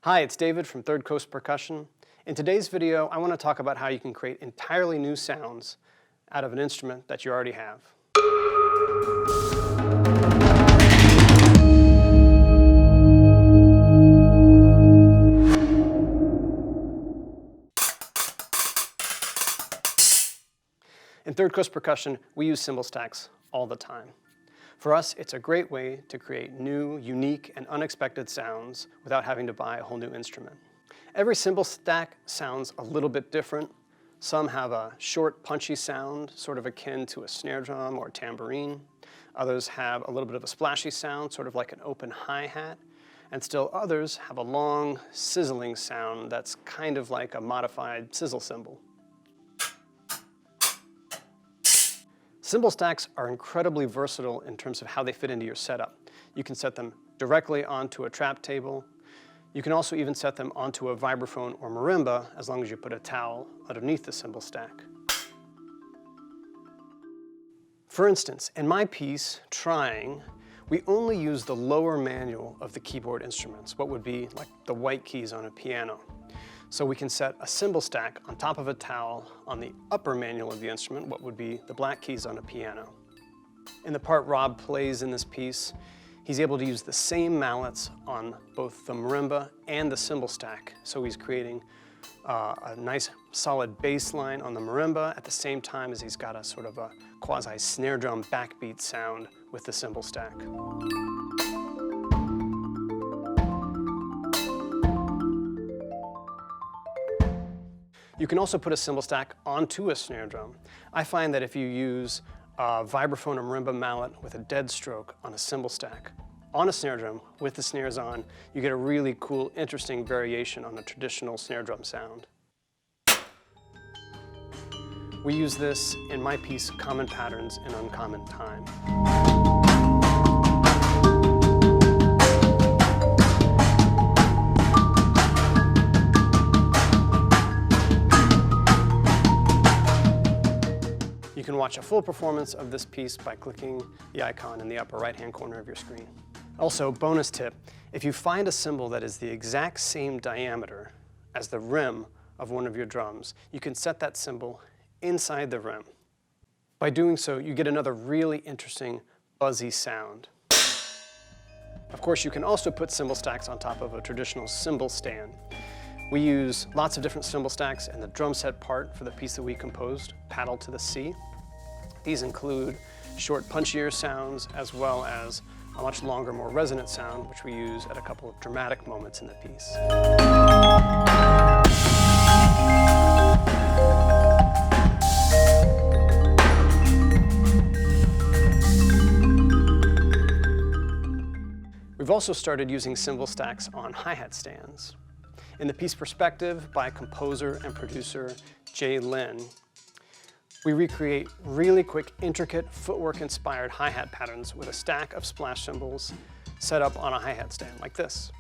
Hi, it's David from Third Coast Percussion. In today's video, I want to talk about how you can create entirely new sounds out of an instrument that you already have. In Third Coast Percussion, we use cymbal stacks all the time. For us, it's a great way to create new, unique, and unexpected sounds without having to buy a whole new instrument. Every cymbal stack sounds a little bit different. Some have a short, punchy sound, sort of akin to a snare drum or a tambourine. Others have a little bit of a splashy sound, sort of like an open hi-hat. And still others have a long, sizzling sound that's kind of like a modified sizzle cymbal. Cymbal stacks are incredibly versatile in terms of how they fit into your setup. You can set them directly onto a trap table. You can also even set them onto a vibraphone or marimba as long as you put a towel underneath the cymbal stack. For instance, in my piece, Trying, we only use the lower manual of the keyboard instruments, what would be like the white keys on a piano. So we can set a cymbal stack on top of a towel on the upper manual of the instrument, what would be the black keys on a piano. In the part Rob plays in this piece, he's able to use the same mallets on both the marimba and the cymbal stack. So he's creating a nice solid bass line on the marimba at the same time as he's got a sort of a quasi snare drum backbeat sound with the cymbal stack. You can also put a cymbal stack onto a snare drum. I find that if you use a vibraphone or marimba mallet with a dead stroke on a cymbal stack, on a snare drum with the snares on, you get a really cool, interesting variation on a traditional snare drum sound. We use this in my piece, Common Patterns in Uncommon Time. You can watch a full performance of this piece by clicking the icon in the upper right-hand corner of your screen. Also, bonus tip, if you find a cymbal that is the exact same diameter as the rim of one of your drums, you can set that cymbal inside the rim. By doing so, you get another really interesting buzzy sound. Of course, you can also put cymbal stacks on top of a traditional cymbal stand. We use lots of different cymbal stacks in the drum set part for the piece that we composed, Paddle to the Sea. These include short, punchier sounds, as well as a much longer, more resonant sound, which we use at a couple of dramatic moments in the piece. We've also started using cymbal stacks on hi-hat stands. In the piece Perspective by composer and producer Jlin, we recreate really quick, intricate, footwork-inspired hi-hat patterns with a stack of splash cymbals set up on a hi-hat stand like this.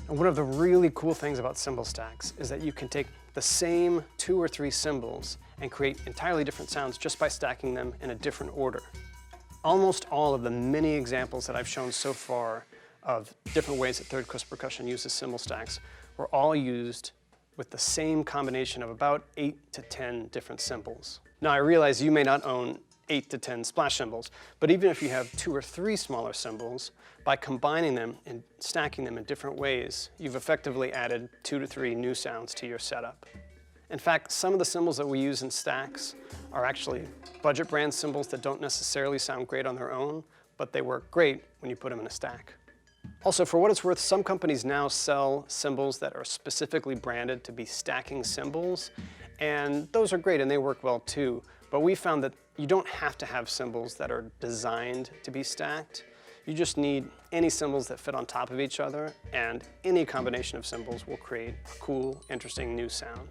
And one of the really cool things about cymbal stacks is that you can take the same 2 or 3 cymbals and create entirely different sounds just by stacking them in a different order. Almost all of the many examples that I've shown so far of different ways that Third Coast Percussion uses cymbal stacks were all used with the same combination of about 8 to 10 different cymbals. Now I realize you may not own 8 to 10 splash cymbals, but even if you have 2 or 3 smaller cymbals, by combining them and stacking them in different ways, you've effectively added 2 to 3 new sounds to your setup. In fact, some of the cymbals that we use in stacks are actually budget brand cymbals that don't necessarily sound great on their own, but they work great when you put them in a stack. Also, for what it's worth, some companies now sell cymbals that are specifically branded to be stacking cymbals, and those are great and they work well too. But we found that you don't have to have cymbals that are designed to be stacked. You just need any cymbals that fit on top of each other, and any combination of cymbals will create a cool, interesting new sound.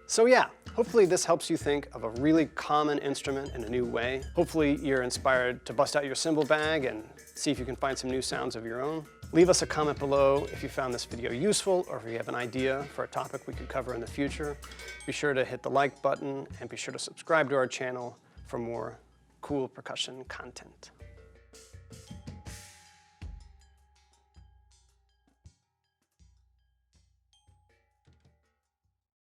So yeah, hopefully this helps you think of a really common instrument in a new way. Hopefully you're inspired to bust out your cymbal bag and see if you can find some new sounds of your own. Leave us a comment below if you found this video useful or if you have an idea for a topic we could cover in the future. Be sure to hit the like button and be sure to subscribe to our channel for more cool percussion content.